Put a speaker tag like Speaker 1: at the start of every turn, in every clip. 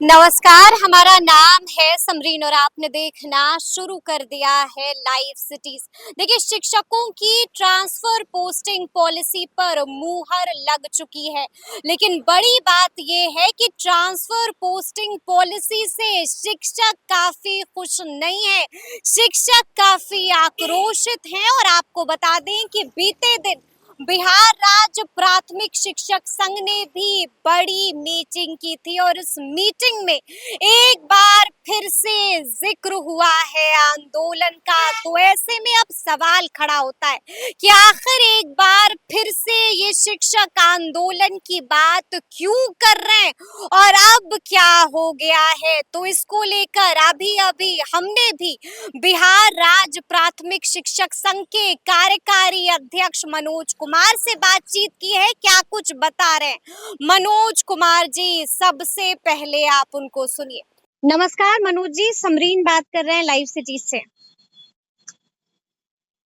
Speaker 1: नमस्कार, हमारा नाम है समरीन और आपने देखना शुरू कर दिया है लाइव सिटीज। देखिए, शिक्षकों की ट्रांसफर पोस्टिंग पॉलिसी पर मुहर लग चुकी है, लेकिन बड़ी बात ये है कि ट्रांसफर पोस्टिंग पॉलिसी से शिक्षक काफी खुश नहीं है। शिक्षक काफी आक्रोशित हैं और आपको बता दें कि बीते दिन बिहार राज्य प्राथमिक शिक्षक संघ ने भी बड़ी मीटिंग की थी और इस मीटिंग में एक बार फिर से जिक्र हुआ है आंदोलन का। तो ऐसे में अब सवाल खड़ा होता है कि आखिर एक बार फिर से ये शिक्षक आंदोलन की बात क्यों कर रहे हैं और अब क्या हो गया है। तो इसको लेकर अभी अभी हमने भी बिहार राज्य प्राथमिक शिक्षक संघ के कार्यकारी अध्यक्ष मनोज कुमार से बातचीत की है। क्या कुछ बता रहे हैं मनोज कुमार जी, सबसे पहले आप उनको सुनिए। नमस्कार मनोज जी, समरीन बात कर रहे हैं लाइव सिटीज से।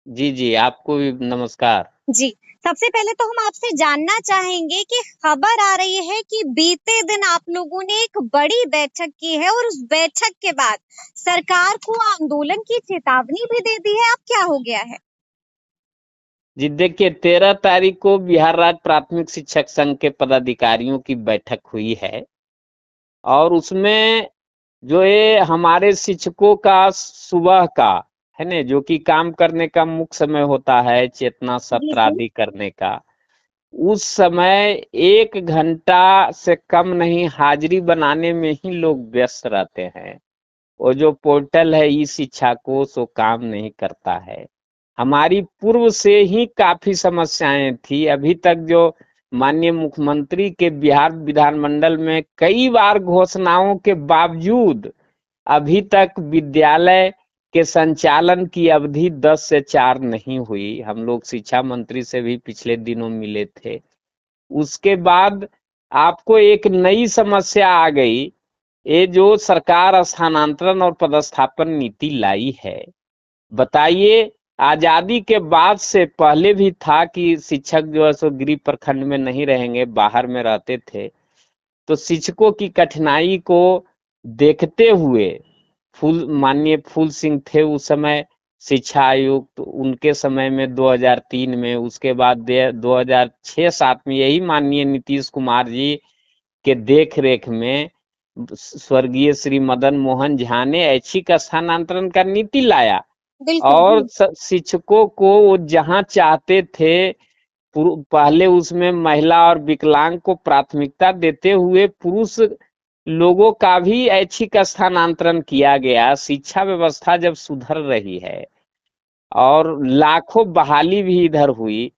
Speaker 2: जी जी, आपको भी नमस्कार।
Speaker 1: जी, सबसे पहले तो हम आपसे जानना चाहेंगे कि खबर आ रही है कि बीते दिन आप लोगों ने एक बड़ी बैठक की है और उस बैठक के बाद सरकार को आंदोलन की चेतावनी भी दे दी है। अब क्या हो गया है?
Speaker 2: जी देखिए, 13 तारीख को बिहार राज्य प्राथमिक शिक्षक संघ के पदाधिकारियों की बैठक हुई है और उसमें जो ये हमारे शिक्षकों का सुबह का है ना, जो कि काम करने का मुख्य समय होता है, चेतना
Speaker 1: जी
Speaker 2: सत्र
Speaker 1: जी।
Speaker 2: आदि करने का, उस समय 1 घंटा से कम नहीं हाजिरी बनाने में ही लोग व्यस्त रहते हैं। वो जो पोर्टल है ई शिक्षा कोश वो काम नहीं करता है। हमारी पूर्व से ही काफी समस्याएं थी। अभी तक जो माननीय मुख्यमंत्री के बिहार विधानमंडल में कई बार घोषणाओं के बावजूद अभी तक विद्यालय के संचालन की अवधि 10 से 4 नहीं हुई। हम लोग शिक्षा मंत्री से भी पिछले दिनों मिले थे। उसके बाद आपको एक नई समस्या आ गई, ये जो सरकार स्थानांतरण और पदस्थापन नीति लाई है। बताइए, आजादी के बाद से पहले भी था कि शिक्षक जो है सो गृह प्रखंड में नहीं रहेंगे, बाहर में रहते थे। तो शिक्षकों की कठिनाई को देखते हुए माननीय फूल सिंह थे उस समय शिक्षा आयुक्त, तो उनके समय में 2003 में, उसके बाद 2006-7 में यही माननीय नीतीश कुमार जी के देख रेख में स्वर्गीय श्री मदन मोहन झा ने ऐच्छिक स्थानांतरण का नीति लाया
Speaker 1: बिल्कुल
Speaker 2: और
Speaker 1: जी।
Speaker 2: शिक्षकों को वो जहां चाहते थे पहले उसमें महिला और विकलांग को प्राथमिकता देते हुए पुरुष लोगों का भी ऐच्छिक स्थानांतरण किया गया। शिक्षा व्यवस्था जब सुधर रही है और लाखों बहाली भी इधर हुई,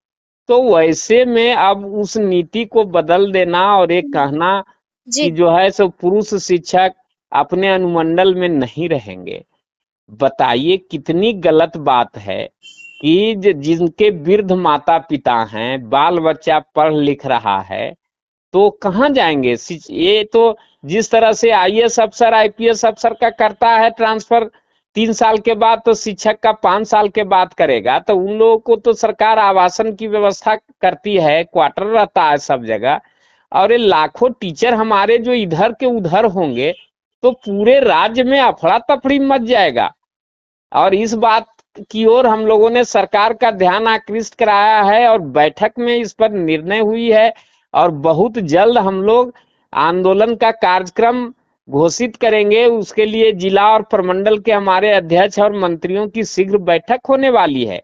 Speaker 2: तो वैसे में अब उस नीति को बदल देना और एक कहना
Speaker 1: जी।
Speaker 2: कि जो है सो पुरुष शिक्षक अपने अनुमंडल में नहीं रहेंगे। बताइए कितनी गलत बात है कि जिनके वृद्ध माता पिता हैं, बाल बच्चा पढ़ लिख रहा है, तो कहाँ जाएंगे। ये तो जिस तरह से आईएएस अफसर आईपीएस अफसर का करता है ट्रांसफर 3 साल के बाद, तो शिक्षक का 5 साल के बाद करेगा। तो उन लोगों को तो सरकार आवासन की व्यवस्था करती है, क्वार्टर रहता है सब जगह। और ये लाखों टीचर हमारे जो इधर के उधर होंगे, तो पूरे राज्य में अफरा तफरी मच जाएगा। और इस बात की ओर हम लोगों ने सरकार का ध्यान आकृष्ट कराया है और बैठक में इस पर निर्णय हुई है और बहुत जल्द हम लोग आंदोलन का कार्यक्रम घोषित करेंगे। उसके लिए जिला और प्रमंडल के हमारे अध्यक्ष और मंत्रियों की शीघ्र बैठक होने वाली है।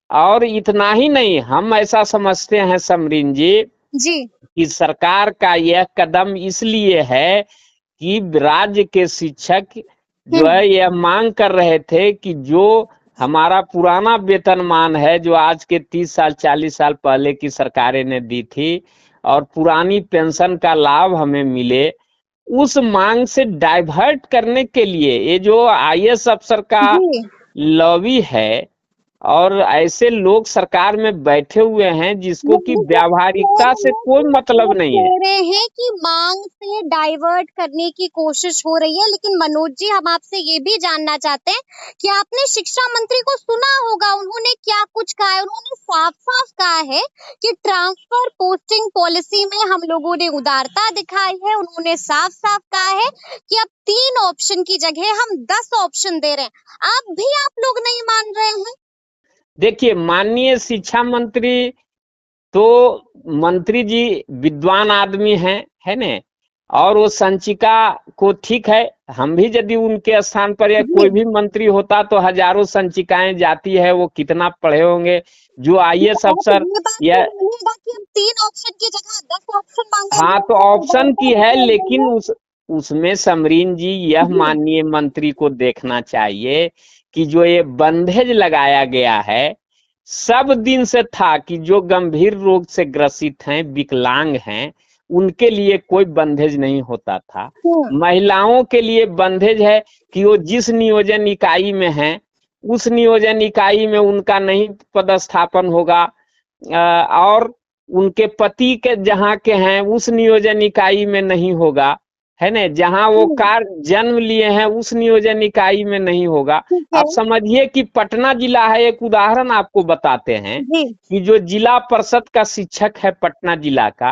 Speaker 2: और इतना ही नहीं, हम ऐसा समझते हैं समरीन जी
Speaker 1: जी।
Speaker 2: कि सरकार का यह कदम इसलिए है कि राज्य के शिक्षक जो है यह मांग कर रहे थे कि जो हमारा पुराना वेतनमान है, जो आज के 30 साल 40 साल पहले की सरकारें ने दी थी, और पुरानी पेंशन का लाभ हमें मिले, उस मांग से डाइवर्ट करने के लिए ये जो आईएएस अफसर का
Speaker 1: जी।
Speaker 2: लॉबी है, और ऐसे लोग सरकार में बैठे हुए हैं जिसको कि व्यावहारिकता से कोई मतलब नहीं है।
Speaker 1: कह रहे हैं कि मांग से डाइवर्ट करने की कोशिश हो रही है, लेकिन मनोज जी हम आपसे ये भी जानना चाहते हैं कि आपने शिक्षा मंत्री को सुना होगा, उन्होंने क्या कुछ कहा है। उन्होंने साफ साफ कहा है कि ट्रांसफर पोस्टिंग पॉलिसी में हम लोगों ने उदारता दिखाई है। उन्होंने साफ साफ कहा है कि अब 3 ऑप्शन की जगह हम 10 ऑप्शन दे रहे हैं। आप लोग नहीं मान रहे हैं।
Speaker 2: देखिए, माननीय शिक्षा मंत्री तो मंत्री जी विद्वान आदमी हैं, है ने, और वो संचिका को ठीक है, हम भी यदि उनके स्थान पर या कोई भी मंत्री होता तो हजारों संचिकाएं जाती है, वो कितना पढ़े होंगे। जो आईएएस अफसर या
Speaker 1: कि हम 3 ऑप्शन की जगह 10 ऑप्शन मांगे।
Speaker 2: हाँ, तो ऑप्शन की है, लेकिन उसमें समरीन जी यह माननीय मंत्री को देखना चाहिए कि जो ये बंधेज लगाया गया है सब दिन से था कि जो गंभीर रोग से ग्रसित हैं, विकलांग हैं, उनके लिए कोई बंधेज नहीं होता था। महिलाओं के लिए बंधेज है कि वो जिस नियोजन इकाई में हैं उस नियोजन इकाई में उनका नहीं पदस्थापन होगा, और उनके पति के जहाँ के हैं उस नियोजन इकाई में नहीं होगा, है ना, जहाँ वो कार जन्म लिए हैं उस नियोजन इकाई में नहीं होगा। आप समझिए कि पटना जिला है, एक उदाहरण आपको बताते हैं कि जो जिला परिषद का शिक्षक है पटना जिला का,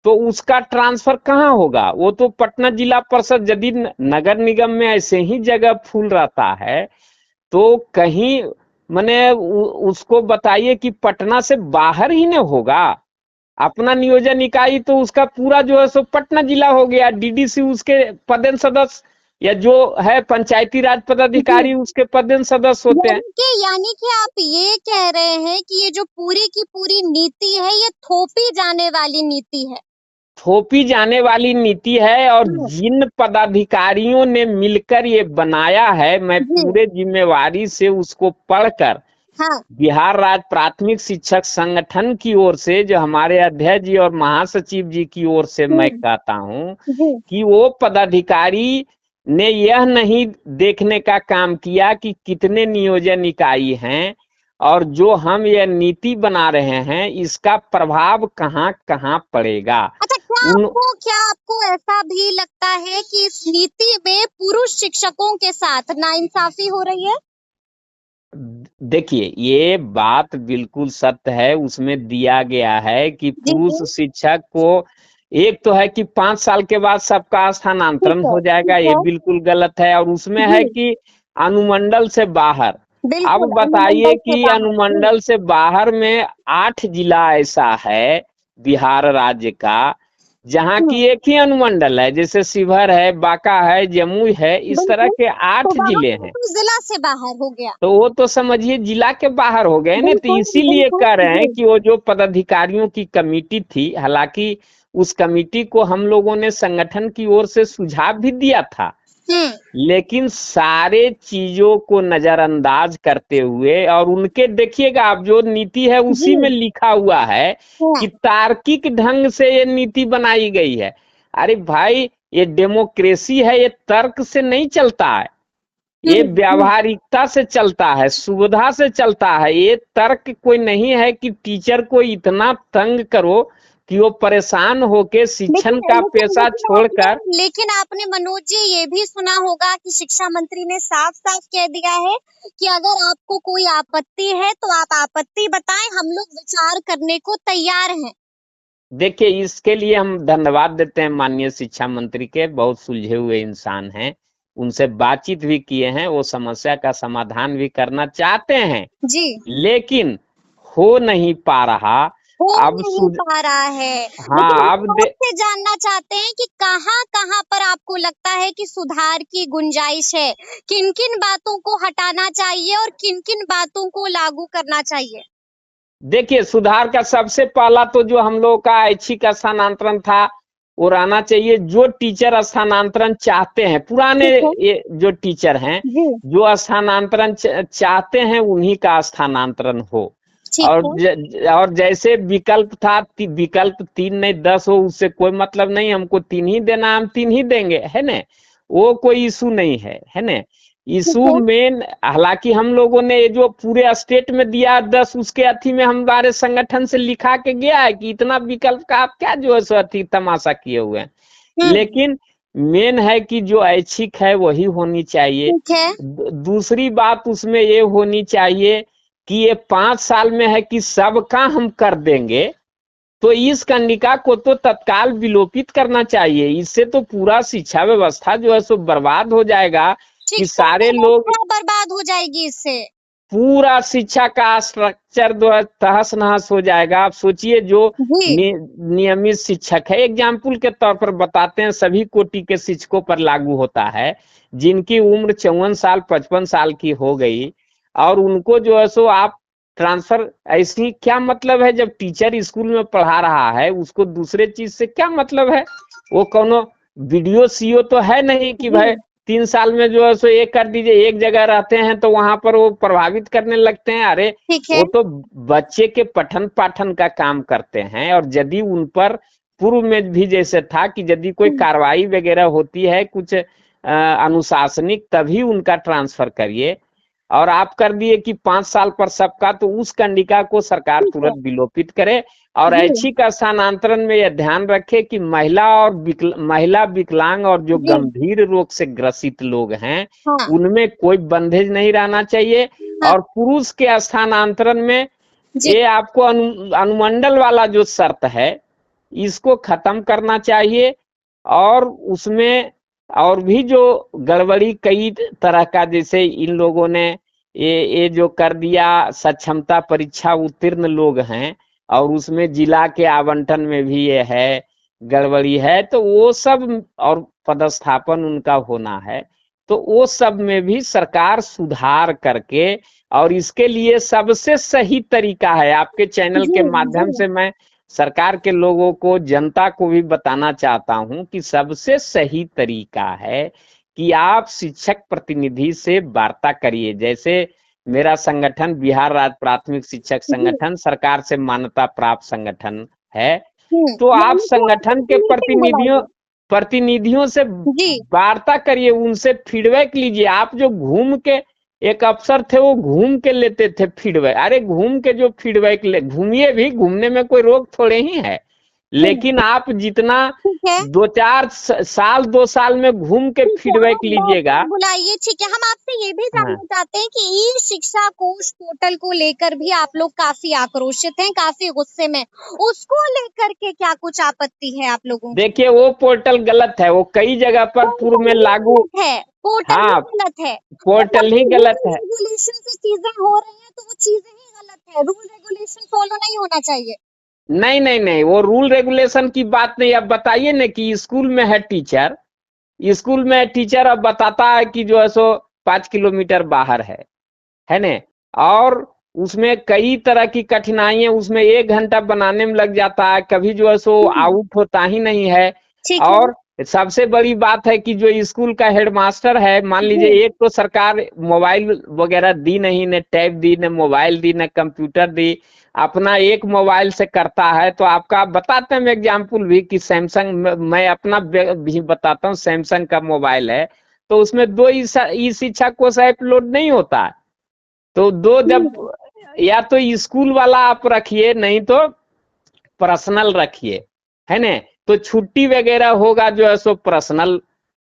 Speaker 2: तो उसका ट्रांसफर कहाँ होगा? वो तो पटना जिला परिषद यदि नगर निगम में ऐसे ही जगह फुल रहता है तो कहीं माने उसको बताइए कि पटना से बाहर ही न होगा अपना नियोजन इकाई, तो उसका पूरा जो है सो पटना जिला हो गया। डीडीसी उसके पदेन सदस्य या जो है पंचायती राज पदाधिकारी उसके पदेन सदस्य होते हैं।
Speaker 1: यानी कि आप ये कह रहे हैं कि ये जो पूरी की पूरी नीति है ये थोपी जाने वाली नीति है।
Speaker 2: थोपी जाने वाली नीति है, और जिन पदाधिकारियों ने मिलकर ये बनाया है, मैं पूरे जिम्मेवारी से उसको पढ़कर बिहार राज्य प्राथमिक शिक्षक संगठन की ओर से, जो हमारे अध्यक्ष जी और महासचिव जी की ओर से मैं कहता हूँ कि वो पदाधिकारी ने यह नहीं देखने का काम किया कि कितने नियोजन इकाई हैं और जो हम यह नीति बना रहे हैं इसका प्रभाव कहाँ कहाँ पड़ेगा।
Speaker 1: अच्छा, क्या आपको ऐसा भी लगता है कि इस नीति में पुरुष शिक्षकों के साथ नाइंसाफी हो रही है?
Speaker 2: देखिए, ये बात बिल्कुल सत्य है। उसमें दिया गया है कि पुरुष शिक्षक को एक तो है कि 5 साल के बाद सबका स्थानांतरण हो जाएगा, ये बिल्कुल गलत है। और उसमें है कि अनुमंडल से बाहर, अब बताइए कि अनुमंडल से बाहर में 8 जिला ऐसा है बिहार राज्य का जहाँ की एक ही अनुमंडल है, जैसे शिवहर है, बांका है, जमुई है, इस तरह के 8 जिले हैं।
Speaker 1: तो जिला से बाहर हो गया,
Speaker 2: तो वो तो समझिए जिला के बाहर हो गए ना। तो इसीलिए कह रहे हैं कि वो जो पदाधिकारियों की कमेटी थी, हालांकि उस कमेटी को हम लोगों ने संगठन की ओर से सुझाव भी दिया था, लेकिन सारे चीजों को नजरअंदाज करते हुए, और उनके देखिएगा आप जो नीति है उसी में लिखा हुआ है कि तार्किक ढंग से ये नीति बनाई गई है। अरे भाई, ये डेमोक्रेसी है, ये तर्क से नहीं चलता है, ये व्यावहारिकता से चलता है, सुविधा से चलता है। ये तर्क कोई नहीं है कि टीचर को इतना तंग करो कि वो परेशान होके शिक्षण का पेशा छोड़कर।
Speaker 1: लेकिन आपने मनोज जी ये भी सुना होगा कि शिक्षा मंत्री ने साफ साफ कह दिया है कि अगर आपको कोई आपत्ति है तो आप आपत्ति बताएं, हम लोग विचार करने को तैयार हैं।
Speaker 2: देखिए, इसके लिए हम धन्यवाद देते हैं माननीय शिक्षा मंत्री के, बहुत सुलझे हुए इंसान हैं, उनसे बातचीत भी किए हैं, वो समस्या का समाधान भी करना चाहते हैं जी, लेकिन हो नहीं पा रहा।
Speaker 1: अब नहीं पा रहा है।
Speaker 2: हाँ, अब
Speaker 1: से जानना चाहते हैं कि कहाँ पर आपको लगता है कि सुधार की गुंजाइश है, किन किन बातों को हटाना चाहिए और किन किन बातों को लागू करना चाहिए?
Speaker 2: देखिए, सुधार का सबसे पहला तो जो हम लोग का ऐच्छिक स्थानांतरण था वो रहना चाहिए। जो टीचर स्थानांतरण चाहते हैं, पुराने ये जो टीचर हैं जो स्थानांतरण चाहते हैं उन्हीं का स्थानांतरण हो। और जैसे विकल्प था, विकल्प 3 नहीं 10 हो, उससे कोई मतलब नहीं, हमको 3 ही देना, हम 3 ही देंगे, है ना, वो कोई इशू नहीं है, है ना।
Speaker 1: ठीक
Speaker 2: इशू
Speaker 1: है।
Speaker 2: मेन, हालांकि हम लोगों ने ये जो पूरे स्टेट में दिया 10, उसके अथी में हमारे संगठन से लिखा के गया है कि इतना विकल्प का आप क्या जो है सो अथी तमाशा किए हुए हैं।
Speaker 1: हम्म।
Speaker 2: लेकिन मेन है कि जो ऐच्छिक है वही होनी चाहिए।
Speaker 1: ठीक है।
Speaker 2: दूसरी बात उसमें ये होनी चाहिए कि ये 5 साल में है कि सबका हम कर देंगे, तो इस कंडिका को तो तत्काल विलोपित करना चाहिए। इससे तो पूरा शिक्षा व्यवस्था जो है सो बर्बाद हो जाएगा कि
Speaker 1: शिक्षा
Speaker 2: सारे लोग,
Speaker 1: व्यवस्था बर्बाद हो जाएगी इससे।
Speaker 2: पूरा शिक्षा का स्ट्रक्चर जो है तहस नहस हो जाएगा। आप सोचिए जो
Speaker 1: जी।
Speaker 2: नियमित शिक्षक है, एग्जाम्पल के तौर पर बताते हैं, सभी कोटि के शिक्षकों पर लागू होता है, जिनकी उम्र 54 साल 55 साल की हो गई, और उनको जो है सो आप ट्रांसफर, ऐसी क्या मतलब है? जब टीचर स्कूल में पढ़ा रहा है उसको दूसरे चीज से क्या मतलब है? वो कोनो वीडियो सीओ तो है नहीं कि भाई
Speaker 1: जी।
Speaker 2: 3 साल में जो है सो एक कर दीजिए। एक जगह रहते हैं तो वहां पर वो प्रभावित करने लगते हैं। अरे
Speaker 1: ठीक है।
Speaker 2: वो तो बच्चे के पठन पाठन का काम करते हैं, और यदि उन पर पूर्व में भी जैसे था कि यदि कोई
Speaker 1: हम्म।
Speaker 2: कार्रवाई वगैरह होती है कुछ अनुशासनिक, तभी उनका ट्रांसफर करिए। और आप कर दिए कि 5 साल पर सबका, तो उस कंडिका को सरकार
Speaker 1: ठीक है।
Speaker 2: तुरंत विलोपित करे। और
Speaker 1: जी।
Speaker 2: ऐच्छिक स्थानांतरण में यह ध्यान रखे कि महिला विकलांग और जो
Speaker 1: जी।
Speaker 2: गंभीर रोग से ग्रसित लोग हैं,
Speaker 1: हाँ।
Speaker 2: उनमें कोई बंधेज नहीं रहना चाहिए।
Speaker 1: हाँ।
Speaker 2: और पुरुष के स्थानांतरण में
Speaker 1: जी।
Speaker 2: ये आपको अनुमंडल वाला जो शर्त है, इसको खत्म करना चाहिए। और उसमें और भी जो गड़बड़ी कई तरह का, जैसे इन लोगों ने ये जो कर दिया, सक्षमता परीक्षा उत्तीर्ण लोग हैं, और उसमें जिला के आवंटन में भी ये है, गड़बड़ी है, तो वो सब, और पदस्थापन उनका होना है, तो वो सब में भी सरकार सुधार करके, और इसके लिए सबसे सही तरीका है, आपके चैनल
Speaker 1: जी।
Speaker 2: के माध्यम
Speaker 1: जी।
Speaker 2: से मैं सरकार के लोगों को, जनता को भी बताना चाहता हूं कि सबसे सही तरीका है कि आप शिक्षक प्रतिनिधि से वार्ता करिए। जैसे मेरा संगठन बिहार राज्य प्राथमिक शिक्षक
Speaker 1: जी।
Speaker 2: संगठन सरकार से मान्यता प्राप्त संगठन है,
Speaker 1: हम्म।
Speaker 2: तो आप
Speaker 1: यानी कि आप
Speaker 2: संगठन के
Speaker 1: मीटिंग
Speaker 2: प्रतिनिधियों
Speaker 1: बुलाइए।
Speaker 2: प्रतिनिधियों से
Speaker 1: जी।
Speaker 2: वार्ता करिए, उनसे फीडबैक लीजिए। आप जो घूम के, एक अफसर थे वो घूम के लेते थे फीडबैक, अरे घूम के जो फीडबैक ले, घूमिए भी, घूमने में कोई रोक थोड़े ही है,
Speaker 1: हम्म।
Speaker 2: लेकिन आप जितना
Speaker 1: ठीक है।
Speaker 2: 2 4 साल 2 साल में घूम के
Speaker 1: ठीक है, आप
Speaker 2: फीडबैक
Speaker 1: बैठक
Speaker 2: लीजिएगा।
Speaker 1: बुलाइए। ठीक है, हम आपसे ये भी
Speaker 2: हाँ,
Speaker 1: जानना चाहते हैं कि ई शिक्षा कोष पोर्टल को लेकर भी आप लोग काफी आक्रोशित हैं, काफी गुस्से में। उसको लेकर के क्या कुछ आपत्ति है आप लोगों की?
Speaker 2: देखिए वो पोर्टल गलत है, वो कई जगह पर पूर्व
Speaker 1: पोर्टल
Speaker 2: में
Speaker 1: ही
Speaker 2: लागू।
Speaker 1: गलत है। पोर्टल ही
Speaker 2: हाँ,
Speaker 1: गलत है। मतलब
Speaker 2: पोर्टल ही
Speaker 1: कि
Speaker 2: गलत
Speaker 1: रूल
Speaker 2: है।
Speaker 1: रेगुलेशन से चीजें हो रही हैं तो वो चीजें ही गलत है। रूल रेगुलेशन फॉलो नहीं होना चाहिए।
Speaker 2: नहीं नहीं नहीं, वो रूल रेगुलेशन की बात नहीं। अब बताइए ना कि स्कूल में है टीचर, स्कूल में टीचर अब बताता है कि जो है सो 5 किलोमीटर बाहर है ने, और उसमें कई तरह की कठिनाइयां, उसमें 1 घंटा बनाने में लग जाता है, कभी जो है सो
Speaker 1: हम्म।
Speaker 2: आउट होता ही नहीं है।
Speaker 1: ठीक है।
Speaker 2: और सबसे बड़ी बात है कि जो स्कूल का हेडमास्टर है, मान लीजिए,
Speaker 1: जी।
Speaker 2: एक तो सरकार मोबाइल वगैरह दी नहीं, ने टैब दी, ने मोबाइल दी, ने कंप्यूटर दी, अपना एक मोबाइल से करता है। तो आपका बताते हैं एग्जाम्पल भी कि सैमसंग, मैं अपना भी बताता हूँ, सैमसंग का मोबाइल है, तो उसमें 2 ई शिक्षा कोष ऐप लोड नहीं होता है। तो दो जब,
Speaker 1: हम्म।
Speaker 2: या तो स्कूल वाला आप रखिए, नहीं तो पर्सनल रखिए, है ने। तो छुट्टी वगैरह होगा जो है सो पर्सनल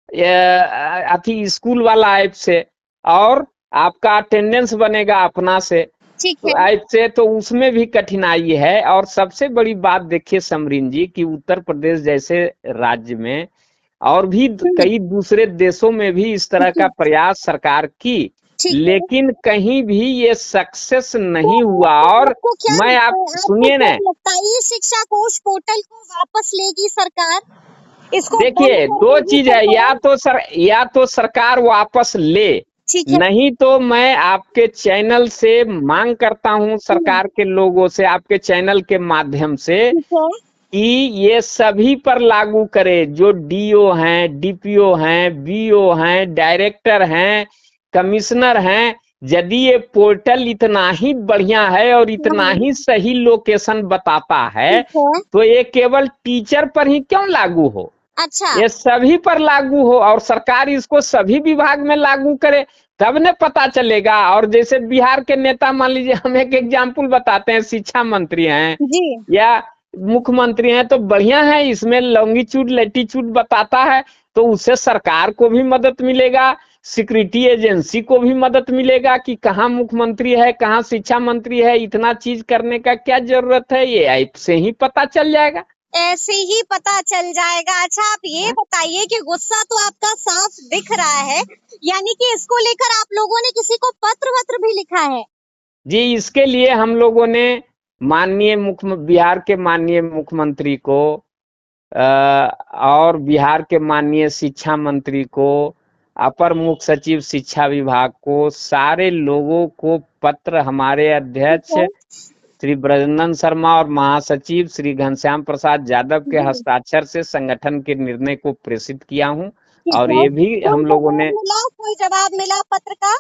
Speaker 2: अथी स्कूल वाला ऐप से, और आपका अटेंडेंस बनेगा अपना से,
Speaker 1: ठीक है।
Speaker 2: तो ऐप से, तो उसमें भी कठिनाई है। और सबसे बड़ी बात देखिए समरीन जी, कि उत्तर प्रदेश जैसे राज्य में, और भी
Speaker 1: हम्म।
Speaker 2: कई दूसरे देशों में भी इस तरह का
Speaker 1: जी।
Speaker 2: प्रयास सरकार की,
Speaker 1: ठीक है।
Speaker 2: लेकिन कहीं भी ये सक्सेस
Speaker 1: तो
Speaker 2: नहीं हुआ।
Speaker 1: आपको
Speaker 2: और
Speaker 1: आपको क्या
Speaker 2: मैं
Speaker 1: लगता
Speaker 2: आप
Speaker 1: है, आपको
Speaker 2: सुनिए
Speaker 1: क्या
Speaker 2: ना,
Speaker 1: लगता है ई शिक्षा कोष पोर्टल को वापस लेगी सरकार? इसको बंद
Speaker 2: देखिए
Speaker 1: कर
Speaker 2: दो
Speaker 1: देगी
Speaker 2: चीज है,
Speaker 1: सरकार?
Speaker 2: या तो सरकार वापस ले,
Speaker 1: ठीक है।
Speaker 2: नहीं तो मैं आपके चैनल से मांग करता हूं,
Speaker 1: हम्म।
Speaker 2: सरकार के लोगों से, आपके चैनल के माध्यम से,
Speaker 1: ठीक है।
Speaker 2: कि ये सभी पर लागू करे, जो डीओ हैं, डीपीओ हैं, बीओ हैं, डायरेक्टर हैं, कमिश्नर हैं। यदि ये पोर्टल इतना ही बढ़िया है और इतना
Speaker 1: हाँ।
Speaker 2: ही सही लोकेशन बताता है,
Speaker 1: ठीक है।
Speaker 2: तो ये केवल टीचर पर ही क्यों लागू हो?
Speaker 1: अच्छा।
Speaker 2: ये सभी पर लागू हो और सरकार इसको सभी विभाग में लागू करे, तब न पता चलेगा। और जैसे बिहार के नेता, मान लीजिए, हम एक एग्जाम्पल बताते हैं, शिक्षा मंत्री हैं
Speaker 1: जी।
Speaker 2: या मुख्यमंत्री हैं, तो बढ़िया है, इसमें लॉन्गिट्यूड लैटिट्यूड बताता है, तो उससे सरकार को भी मदद मिलेगा, सिक्योरिटी एजेंसी को भी मदद मिलेगा कि कहाँ मुख्यमंत्री है, कहाँ शिक्षा मंत्री है, इतना चीज करने का क्या जरूरत है, ये ऐप से ही पता चल जाएगा।
Speaker 1: ऐसे ही पता चल जाएगा। अच्छा, आप ये बताइए कि गुस्सा तो आपका साफ दिख रहा है, यानी कि इसको लेकर आप लोगों ने किसी को पत्र वत्र भी लिखा है?
Speaker 2: जी, इसके लिए हम लोगों ने बिहार के माननीय मुख्यमंत्री को और बिहार के माननीय शिक्षा मंत्री को, अपर मुख्य सचिव शिक्षा विभाग को, सारे लोगों को पत्र, हमारे
Speaker 1: ठीक
Speaker 2: अध्यक्ष
Speaker 1: है।
Speaker 2: श्री ब्रजनंदन शर्मा और महासचिव श्री घनश्याम प्रसाद यादव के
Speaker 1: जी।
Speaker 2: हस्ताक्षर से संगठन के निर्णय को प्रेषित किया हूं।
Speaker 1: ठीक
Speaker 2: और
Speaker 1: है।
Speaker 2: ये भी हम लोगों ने,
Speaker 1: कोई जवाब मिला पत्र का?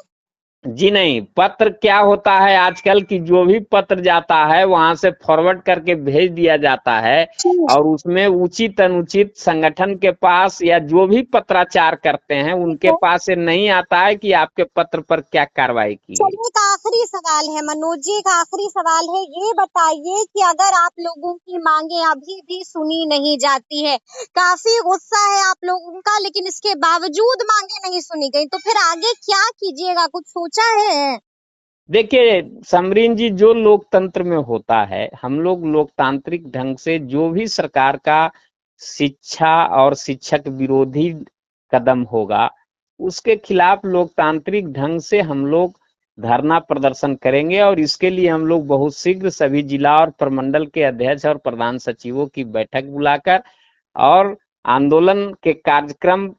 Speaker 2: जी नहीं, पत्र क्या होता है आजकल की, जो भी पत्र जाता है वहां से फॉरवर्ड करके भेज दिया जाता है, और उसमें उचित अनुचित संगठन के पास या जो भी पत्राचार करते हैं
Speaker 1: ठीक
Speaker 2: उनके
Speaker 1: है।
Speaker 2: पास से नहीं आता है कि आपके पत्र पर क्या कार्रवाई की गई।
Speaker 1: चलिए, एक आखिरी सवाल है मनोज जी, एक आखिरी सवाल है, ये बताइए कि अगर आप लोगों की मांगे अभी भी सुनी नहीं जाती है, काफी गुस्सा है आप लोगों का, लेकिन इसके बावजूद मांगे नहीं सुनी गई, तो फिर आगे क्या कीजिएगा, कुछ सोचा है?
Speaker 2: देखिए समरीन जी, जो लोकतंत्र में होता है, हम लोग लोकतांत्रिक ढंग से जो भी सरकार का शिक्षा और शिक्षक विरोधी कदम होगा, उसके खिलाफ लोकतांत्रिक ढंग से हम लोग धरना प्रदर्शन करेंगे। और इसके लिए हम लोग बहुत शीघ्र सभी जिला और प्रमंडल के अध्यक्ष और प्रधान सचिवों की बैठक बुलाकर और आंदोलन के कार्यक्रम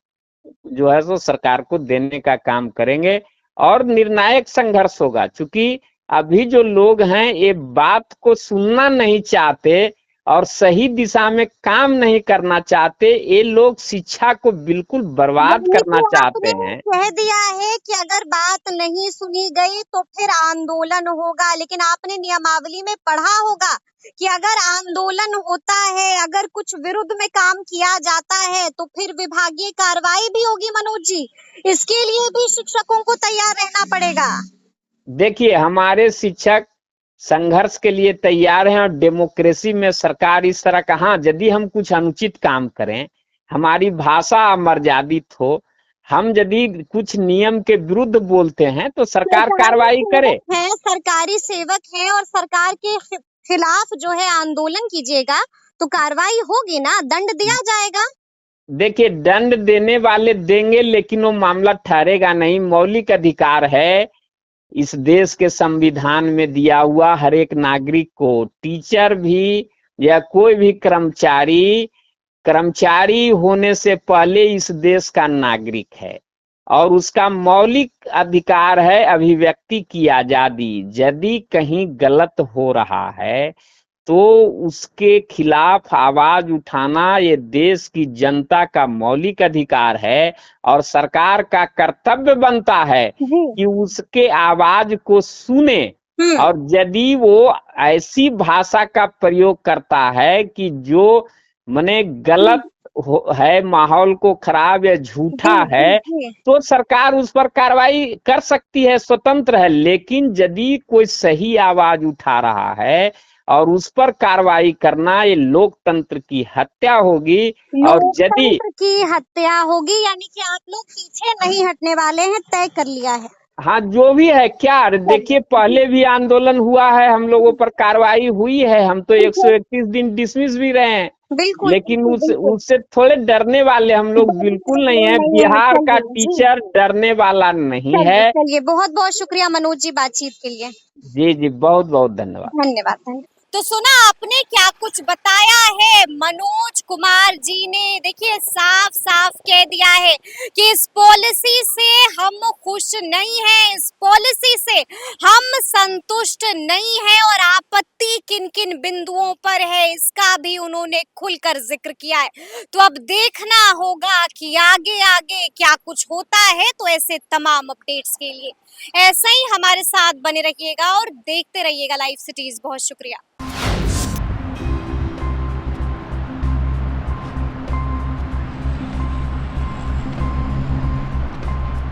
Speaker 2: जो है सो सरकार को देने का काम करेंगे। और निर्णायक संघर्ष होगा, क्योंकि अभी जो लोग हैं ये बात को सुनना नहीं चाहते और सही दिशा में काम नहीं करना चाहते, ये लोग शिक्षा को बिल्कुल बर्बाद
Speaker 1: यानी
Speaker 2: करना
Speaker 1: कि
Speaker 2: चाहते
Speaker 1: आपने
Speaker 2: हैं।
Speaker 1: कह दिया है कि अगर बात नहीं सुनी गई तो फिर आंदोलन होगा, लेकिन आपने नियमावली में पढ़ा होगा कि अगर आंदोलन होता है, अगर कुछ विरुद्ध में काम किया जाता है तो फिर विभागीय कार्रवाई भी होगी मनोज जी। इसके लिए भी शिक्षकों को तैयार रहना पड़ेगा।
Speaker 2: देखिए, हमारे शिक्षक संघर्ष के लिए तैयार हैं, और डेमोक्रेसी में सरकार इस तरह का, हाँ, यदि हम कुछ अनुचित काम करें, हमारी भाषा अमर्यादित हो, हम यदि कुछ नियम के विरुद्ध बोलते हैं तो सरकार
Speaker 1: सरकारी
Speaker 2: कार्रवाई करे।
Speaker 1: सेवक है, सरकारी सेवक है, और सरकार के खिलाफ जो है आंदोलन कीजिएगा तो कार्रवाई होगी ना, दंड दिया जाएगा।
Speaker 2: देखिए, दंड देने वाले देंगे, लेकिन वो मामला ठहरेगा नहीं। मौलिक अधिकार है इस देश के संविधान में दिया हुआ, हर एक नागरिक को, टीचर भी या कोई भी कर्मचारी, कर्मचारी होने से पहले इस देश का नागरिक है, और उसका मौलिक अधिकार है अभिव्यक्ति की आजादी। यदि कहीं गलत हो रहा है तो उसके खिलाफ आवाज उठाना ये देश की जनता का मौलिक अधिकार है, और सरकार का कर्तव्य बनता है
Speaker 1: जी।
Speaker 2: कि उसके आवाज को सुने।
Speaker 1: हम्म।
Speaker 2: और यदि वो ऐसी भाषा का प्रयोग करता है कि जो मने गलत है, माहौल को खराब या झूठा
Speaker 1: जी जी
Speaker 2: है,
Speaker 1: जी।
Speaker 2: तो सरकार उस पर कार्रवाई कर सकती है, स्वतंत्र है। लेकिन यदि कोई सही आवाज उठा रहा है और उस पर कार्रवाई करना, ये लोकतंत्र की हत्या होगी। और यदि,
Speaker 1: लोकतंत्र की हत्या होगी, यानी कि आप लोग पीछे नहीं हटने वाले हैं, तय कर लिया है।
Speaker 2: हाँ, जो भी है क्या, देखिए
Speaker 1: चलिए।
Speaker 2: पहले भी आंदोलन हुआ है, हम लोगों पर कार्रवाई हुई है, हम तो
Speaker 1: ठीक है।
Speaker 2: 131 दिन डिसमिस भी रहे हैं।
Speaker 1: बिल्कुल
Speaker 2: लेकिन
Speaker 1: बिल्कुल
Speaker 2: उस
Speaker 1: बिल्कुल।
Speaker 2: उससे थोड़े डरने वाले हम लोग बिल्कुल नहीं है।
Speaker 1: नहीं है,
Speaker 2: बिहार का
Speaker 1: चलिए जी।
Speaker 2: टीचर डरने वाला नहीं
Speaker 1: चलिए
Speaker 2: है।
Speaker 1: चलिए, बहुत बहुत शुक्रिया मनोज जी बातचीत के लिए।
Speaker 2: जी जी, बहुत बहुत धन्यवाद।
Speaker 1: धन्यवाद धन्यवाद। तो सुना आपने क्या कुछ बताया है मनोज कुमार जी ने। देखिए, साफ साफ कह दिया है कि इस पॉलिसी से हम खुश नहीं हैं, इस पॉलिसी से हम संतुष्ट नहीं हैं, और आपत्ति किन किन बिंदुओं पर है इसका भी उन्होंने खुलकर जिक्र किया है। तो अब देखना होगा कि आगे आगे क्या कुछ होता है। तो ऐसे तमाम अपडेट्स के लिए ऐसे ही हमारे साथ बने रहिएगा और देखते रहिएगा लाइव सिटीज। बहुत शुक्रिया।